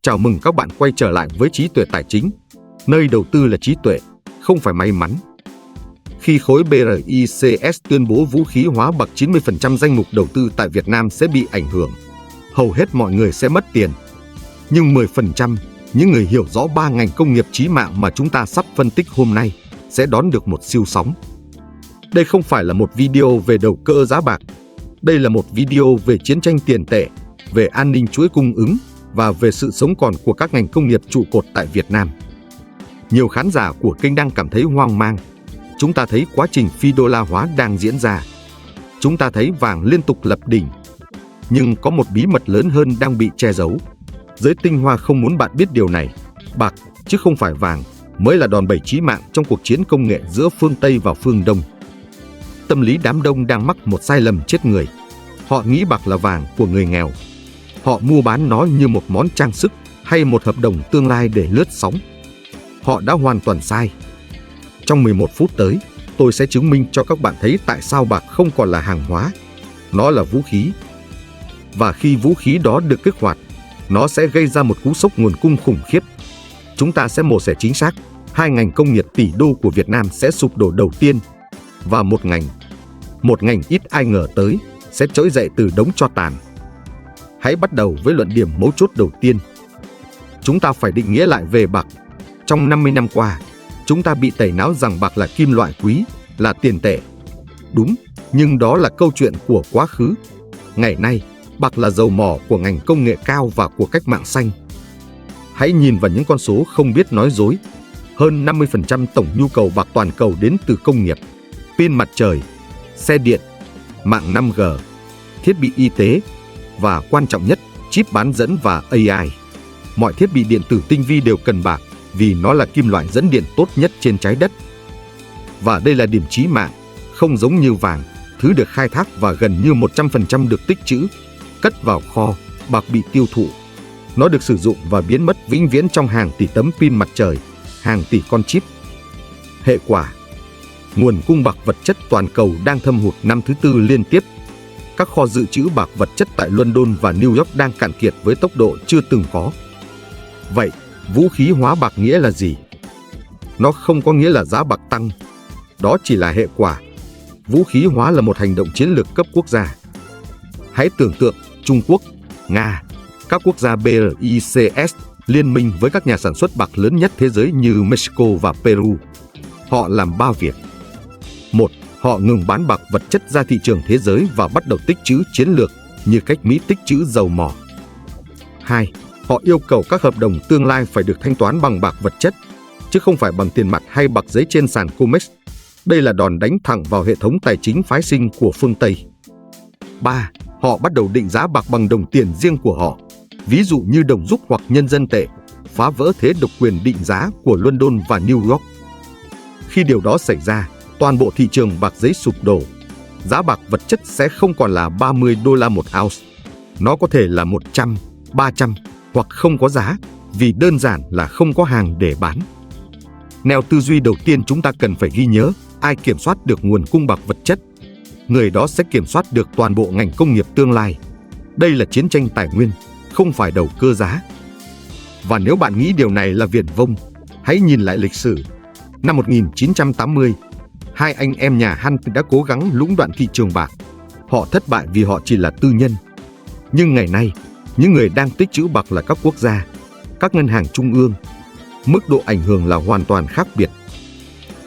Chào mừng các bạn quay trở lại với Trí tuệ tài chính, nơi đầu tư là trí tuệ, không phải may mắn. Khi khối BRICS tuyên bố vũ khí hóa bậc 90% danh mục đầu tư tại Việt Nam sẽ bị ảnh hưởng, hầu hết mọi người sẽ mất tiền. Nhưng 10%, những người hiểu rõ 3 ngành công nghiệp chí mạng mà chúng ta sắp phân tích hôm nay, sẽ đón được một siêu sóng. Đây không phải là một video về đầu cơ giá bạc, đây là một video về chiến tranh tiền tệ, về an ninh chuỗi cung ứng và về sự sống còn của các ngành công nghiệp trụ cột tại Việt Nam. Nhiều khán giả của kênh đang cảm thấy hoang mang. Chúng ta thấy quá trình phi đô la hóa đang diễn ra. Chúng ta thấy vàng liên tục lập đỉnh. Nhưng có một bí mật lớn hơn đang bị che giấu. Giới tinh hoa không muốn bạn biết điều này. Bạc, chứ không phải vàng, mới là đòn bẩy chí mạng trong cuộc chiến công nghệ giữa phương Tây và phương Đông. Tâm lý đám đông đang mắc một sai lầm chết người. Họ nghĩ bạc là vàng của người nghèo. Họ mua bán nó như một món trang sức hay một hợp đồng tương lai để lướt sóng. Họ đã hoàn toàn sai. Trong 11 phút tới, tôi sẽ chứng minh cho các bạn thấy tại sao bạc không còn là hàng hóa. Nó là vũ khí. Và khi vũ khí đó được kích hoạt, nó sẽ gây ra một cú sốc nguồn cung khủng khiếp. Chúng ta sẽ mổ xẻ chính xác, 2 ngành công nghiệp tỷ đô của Việt Nam sẽ sụp đổ đầu tiên. Và một ngành ít ai ngờ tới, sẽ trỗi dậy từ đống tro tàn. Hãy bắt đầu với luận điểm mấu chốt đầu tiên. Chúng ta phải định nghĩa lại về bạc. Trong 50 năm qua, chúng ta bị tẩy não rằng bạc là kim loại quý, là tiền tệ. Đúng, nhưng đó là câu chuyện của quá khứ. Ngày nay, bạc là dầu mỏ của ngành công nghệ cao và của cách mạng xanh. Hãy nhìn vào những con số không biết nói dối. Hơn 50% tổng nhu cầu bạc toàn cầu đến từ công nghiệp, pin mặt trời, xe điện, mạng 5G, thiết bị y tế và quan trọng nhất, chip bán dẫn và AI. Mọi thiết bị điện tử tinh vi đều cần bạc vì nó là kim loại dẫn điện tốt nhất trên trái đất. Và đây là điểm chí mạng, không giống như vàng, thứ được khai thác và gần như 100% được tích trữ, cất vào kho, bạc bị tiêu thụ. Nó được sử dụng và biến mất vĩnh viễn trong hàng tỷ tấm pin mặt trời, hàng tỷ con chip. Hệ quả, nguồn cung bạc vật chất toàn cầu đang thâm hụt năm thứ tư liên tiếp. Các kho dự trữ bạc vật chất tại London và New York đang cạn kiệt với tốc độ chưa từng có. Vậy, vũ khí hóa bạc nghĩa là gì? Nó không có nghĩa là giá bạc tăng. Đó chỉ là hệ quả. Vũ khí hóa là một hành động chiến lược cấp quốc gia. Hãy tưởng tượng Trung Quốc, Nga, các quốc gia BRICS liên minh với các nhà sản xuất bạc lớn nhất thế giới như Mexico và Peru. Họ làm 3 việc. 1. Họ ngừng bán bạc vật chất ra thị trường thế giới và bắt đầu tích trữ chiến lược như cách Mỹ tích trữ dầu mỏ. 2. Họ yêu cầu các hợp đồng tương lai phải được thanh toán bằng bạc vật chất, chứ không phải bằng tiền mặt hay bạc giấy trên sàn COMEX. Đây là đòn đánh thẳng vào hệ thống tài chính phái sinh của phương Tây. 3. Họ bắt đầu định giá bạc bằng đồng tiền riêng của họ, ví dụ như đồng rúp hoặc nhân dân tệ, phá vỡ thế độc quyền định giá của London và New York. Khi điều đó xảy ra, toàn bộ thị trường bạc giấy sụp đổ. Giá bạc vật chất sẽ không còn là 30 đô la một ounce. Nó có thể là 100, 300 hoặc không có giá, vì đơn giản là không có hàng để bán. Neo tư duy đầu tiên chúng ta cần phải ghi nhớ, ai kiểm soát được nguồn cung bạc vật chất, người đó sẽ kiểm soát được toàn bộ ngành công nghiệp tương lai. Đây là chiến tranh tài nguyên, không phải đầu cơ giá. Và nếu bạn nghĩ điều này là viển vông, hãy nhìn lại lịch sử. Năm 1980, 2 anh em nhà Hunt đã cố gắng lũng đoạn thị trường bạc. Họ thất bại vì họ chỉ là tư nhân. Nhưng ngày nay, những người đang tích trữ bạc là các quốc gia, các ngân hàng trung ương. Mức độ ảnh hưởng là hoàn toàn khác biệt.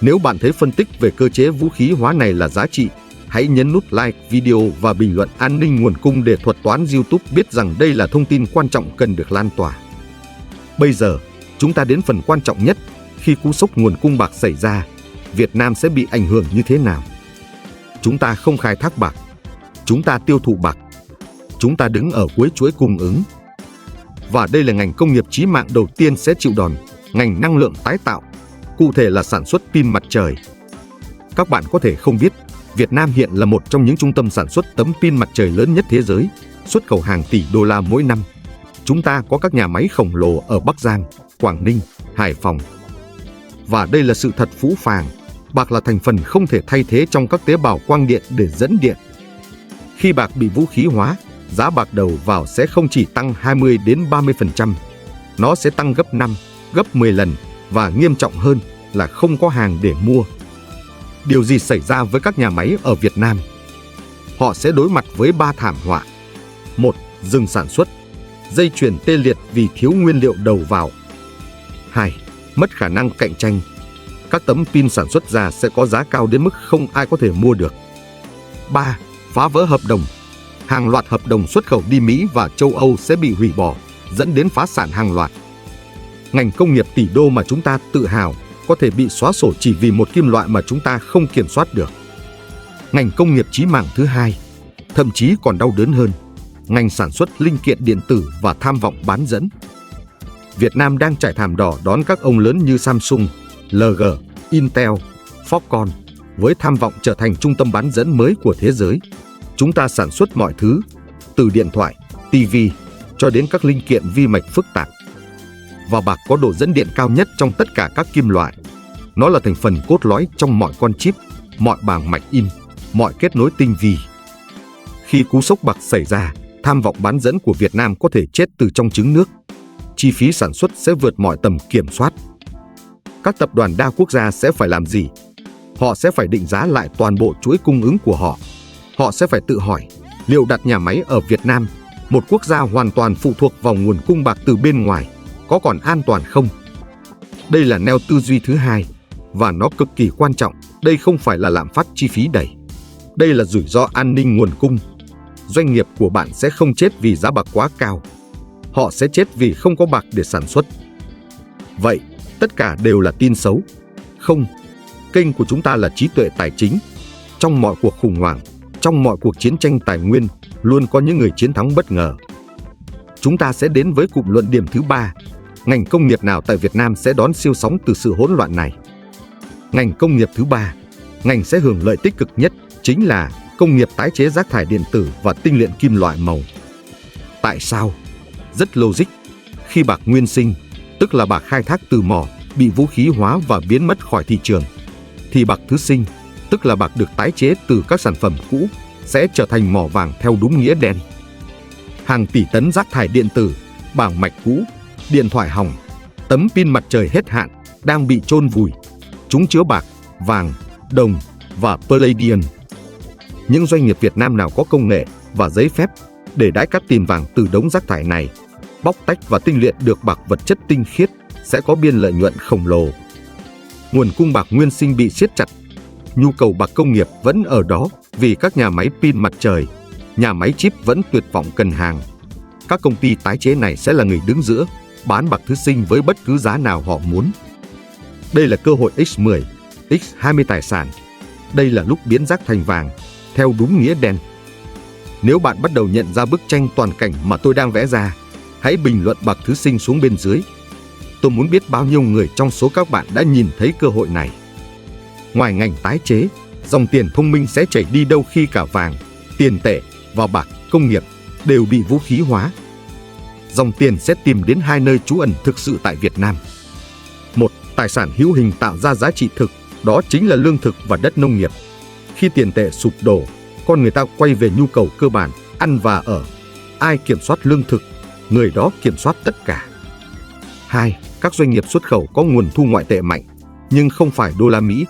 Nếu bạn thấy phân tích về cơ chế vũ khí hóa này là giá trị, hãy nhấn nút like video và bình luận an ninh nguồn cung để thuật toán YouTube biết rằng đây là thông tin quan trọng cần được lan tỏa. Bây giờ, chúng ta đến phần quan trọng nhất. Khi cú sốc nguồn cung bạc xảy ra, Việt Nam sẽ bị ảnh hưởng như thế nào? Chúng ta không khai thác bạc. Chúng ta tiêu thụ bạc. Chúng ta đứng ở cuối chuỗi cung ứng. Và đây là ngành công nghiệp chí mạng đầu tiên sẽ chịu đòn, ngành năng lượng tái tạo, cụ thể là sản xuất pin mặt trời. Các bạn có thể không biết, Việt Nam hiện là một trong những trung tâm sản xuất tấm pin mặt trời lớn nhất thế giới, xuất khẩu hàng tỷ đô la mỗi năm. Chúng ta có các nhà máy khổng lồ ở Bắc Giang, Quảng Ninh, Hải Phòng. Và đây là sự thật phũ phàng, bạc là thành phần không thể thay thế trong các tế bào quang điện để dẫn điện. Khi bạc bị vũ khí hóa, giá bạc đầu vào sẽ không chỉ tăng 20 đến 30%, nó sẽ tăng gấp 5, gấp 10 lần và nghiêm trọng hơn là không có hàng để mua. Điều gì xảy ra với các nhà máy ở Việt Nam? Họ sẽ đối mặt với 3 thảm họa. 1. Dừng sản xuất, dây chuyền tê liệt vì thiếu nguyên liệu đầu vào. 2. Mất khả năng cạnh tranh. Các tấm pin sản xuất ra sẽ có giá cao đến mức không ai có thể mua được. 3. Phá vỡ hợp đồng. Hàng loạt hợp đồng xuất khẩu đi Mỹ và châu Âu sẽ bị hủy bỏ, dẫn đến phá sản hàng loạt. Ngành công nghiệp tỷ đô mà chúng ta tự hào có thể bị xóa sổ chỉ vì một kim loại mà chúng ta không kiểm soát được. Ngành công nghiệp chí mạng thứ hai, thậm chí còn đau đớn hơn, ngành sản xuất linh kiện điện tử và tham vọng bán dẫn. Việt Nam đang trải thảm đỏ đón các ông lớn như Samsung, LG, Intel, Foxconn với tham vọng trở thành trung tâm bán dẫn mới của thế giới. Chúng ta sản xuất mọi thứ, từ điện thoại, TV cho đến các linh kiện vi mạch phức tạp. Và bạc có độ dẫn điện cao nhất trong tất cả các kim loại. Nó là thành phần cốt lõi trong mọi con chip, mọi bảng mạch in, mọi kết nối tinh vi. Khi cú sốc bạc xảy ra, tham vọng bán dẫn của Việt Nam có thể chết từ trong trứng nước. Chi phí sản xuất sẽ vượt mọi tầm kiểm soát. Các tập đoàn đa quốc gia sẽ phải làm gì? Họ sẽ phải định giá lại toàn bộ chuỗi cung ứng của họ. Họ sẽ phải tự hỏi, liệu đặt nhà máy ở Việt Nam, một quốc gia hoàn toàn phụ thuộc vào nguồn cung bạc từ bên ngoài, có còn an toàn không? Đây là neo tư duy thứ hai, và nó cực kỳ quan trọng. Đây không phải là lạm phát chi phí đẩy. Đây là rủi ro an ninh nguồn cung. Doanh nghiệp của bạn sẽ không chết vì giá bạc quá cao. Họ sẽ chết vì không có bạc để sản xuất. Vậy, tất cả đều là tin xấu. Không, kênh của chúng ta là trí tuệ tài chính. Trong mọi cuộc khủng hoảng, trong mọi cuộc chiến tranh tài nguyên, luôn có những người chiến thắng bất ngờ. Chúng ta sẽ đến với cụm luận điểm thứ 3. Ngành công nghiệp nào tại Việt Nam sẽ đón siêu sóng từ sự hỗn loạn này? Ngành công nghiệp thứ 3, ngành sẽ hưởng lợi tích cực nhất chính là công nghiệp tái chế rác thải điện tử và tinh luyện kim loại màu. Tại sao? Rất logic. Khi bạc nguyên sinh, tức là bạc khai thác từ mỏ, bị vũ khí hóa và biến mất khỏi thị trường, thì bạc thứ sinh, tức là bạc được tái chế từ các sản phẩm cũ, sẽ trở thành mỏ vàng theo đúng nghĩa đen. Hàng tỷ tấn rác thải điện tử, bảng mạch cũ, điện thoại hỏng, tấm pin mặt trời hết hạn đang bị chôn vùi. Chúng chứa bạc, vàng, đồng và palladium. Những doanh nghiệp Việt Nam nào có công nghệ và giấy phép để đãi cát tìm vàng từ đống rác thải này, bóc tách và tinh luyện được bạc vật chất tinh khiết sẽ có biên lợi nhuận khổng lồ. Nguồn cung bạc nguyên sinh bị siết chặt. Nhu cầu bạc công nghiệp vẫn ở đó vì các nhà máy pin mặt trời, nhà máy chip vẫn tuyệt vọng cần hàng. Các công ty tái chế này sẽ là người đứng giữa, bán bạc thứ sinh với bất cứ giá nào họ muốn. Đây là cơ hội X10, X20 tài sản. Đây là lúc biến rác thành vàng, theo đúng nghĩa đen. Nếu bạn bắt đầu nhận ra bức tranh toàn cảnh mà tôi đang vẽ ra, hãy bình luận bạc thứ sinh xuống bên dưới. Tôi muốn biết bao nhiêu người trong số các bạn đã nhìn thấy cơ hội này. Ngoài ngành tái chế, dòng tiền thông minh sẽ chảy đi đâu khi cả vàng, tiền tệ và bạc công nghiệp đều bị vũ khí hóa? Dòng tiền sẽ tìm đến hai nơi trú ẩn thực sự tại Việt Nam. Một, tài sản hữu hình tạo ra giá trị thực, đó chính là lương thực và đất nông nghiệp. Khi tiền tệ sụp đổ, con người ta quay về nhu cầu cơ bản, ăn và ở. Ai kiểm soát lương thực, người đó kiểm soát tất cả. 2. Các doanh nghiệp xuất khẩu có nguồn thu ngoại tệ mạnh, nhưng không phải đô la Mỹ.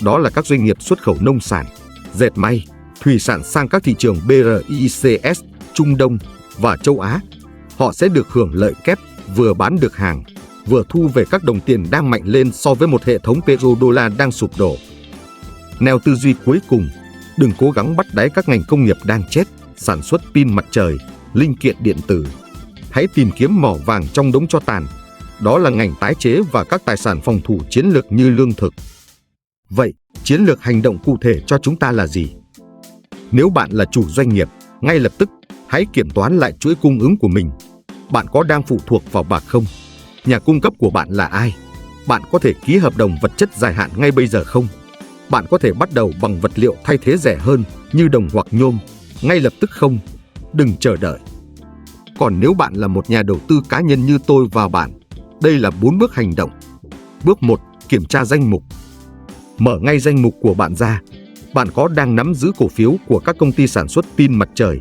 Đó là các doanh nghiệp xuất khẩu nông sản, dệt may, thủy sản sang các thị trường BRICS, Trung Đông và châu Á. Họ sẽ được hưởng lợi kép, vừa bán được hàng, vừa thu về các đồng tiền đang mạnh lên so với một hệ thống petrodollar đang sụp đổ. Neo tư duy cuối cùng, đừng cố gắng bắt đáy các ngành công nghiệp đang chết, sản xuất pin mặt trời, linh kiện điện tử. Hãy tìm kiếm mỏ vàng trong đống tro tàn. Đó là ngành tái chế và các tài sản phòng thủ chiến lược như lương thực. Vậy, chiến lược hành động cụ thể cho chúng ta là gì? Nếu bạn là chủ doanh nghiệp, ngay lập tức, hãy kiểm toán lại chuỗi cung ứng của mình. Bạn có đang phụ thuộc vào bạc không? Nhà cung cấp của bạn là ai? Bạn có thể ký hợp đồng vật chất dài hạn ngay bây giờ không? Bạn có thể bắt đầu bằng vật liệu thay thế rẻ hơn như đồng hoặc nhôm ngay lập tức không? Đừng chờ đợi. Còn nếu bạn là một nhà đầu tư cá nhân như tôi và bạn, đây là 4 bước hành động. Bước 1. Kiểm tra danh mục. Mở ngay danh mục của bạn ra. Bạn có đang nắm giữ cổ phiếu của các công ty sản xuất pin mặt trời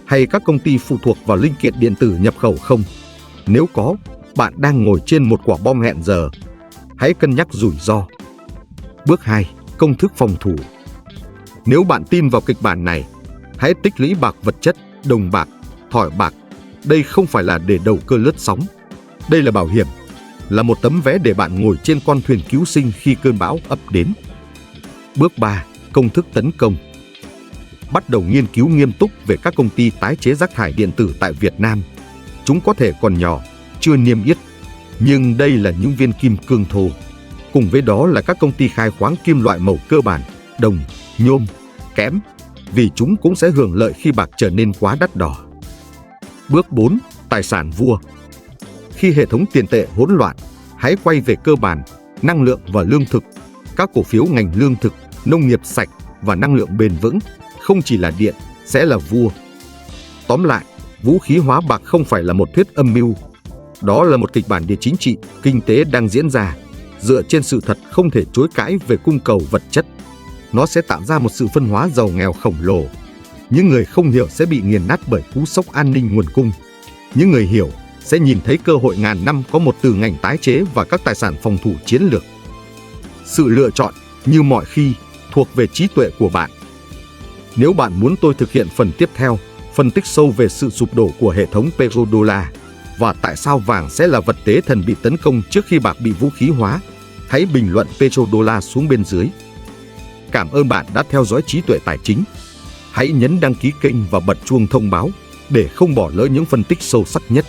hay các công ty phụ thuộc vào linh kiện điện tử nhập khẩu không? Nếu có, bạn đang ngồi trên một quả bom hẹn giờ. Hãy cân nhắc rủi ro. Bước 2. Công thức phòng thủ. Nếu bạn tin vào kịch bản này, hãy tích lũy bạc vật chất, đồng bạc, thỏi bạc. Đây không phải là để đầu cơ lướt sóng. Đây là bảo hiểm, là một tấm vé để bạn ngồi trên con thuyền cứu sinh khi cơn bão ập đến. Bước 3. Công thức tấn công. Bắt đầu nghiên cứu nghiêm túc về các công ty tái chế rác thải điện tử tại Việt Nam. Chúng có thể còn nhỏ, chưa niêm yết, nhưng đây là những viên kim cương thô. Cùng với đó là các công ty khai khoáng kim loại màu cơ bản, đồng, nhôm, kẽm, vì chúng cũng sẽ hưởng lợi khi bạc trở nên quá đắt đỏ. Bước 4. Tài sản vua. Khi hệ thống tiền tệ hỗn loạn, hãy quay về cơ bản, năng lượng và lương thực. Các cổ phiếu ngành lương thực, nông nghiệp sạch và năng lượng bền vững, không chỉ là điện, sẽ là vua. Tóm lại, vũ khí hóa bạc không phải là một thuyết âm mưu. Đó là một kịch bản địa chính trị, kinh tế đang diễn ra, dựa trên sự thật không thể chối cãi về cung cầu vật chất. Nó sẽ tạo ra một sự phân hóa giàu nghèo khổng lồ. Những người không hiểu sẽ bị nghiền nát bởi cú sốc an ninh nguồn cung. Những người hiểu sẽ nhìn thấy cơ hội ngàn năm có một từ ngành tái chế và các tài sản phòng thủ chiến lược. Sự lựa chọn, như mọi khi, thuộc về trí tuệ của bạn. Nếu bạn muốn tôi thực hiện phần tiếp theo, phân tích sâu về sự sụp đổ của hệ thống petrodollar và tại sao vàng sẽ là vật tế thần bị tấn công trước khi bạc bị vũ khí hóa, hãy bình luận petrodollar xuống bên dưới. Cảm ơn bạn đã theo dõi Trí tuệ tài chính. Hãy nhấn đăng ký kênh và bật chuông thông báo để không bỏ lỡ những phân tích sâu sắc nhất.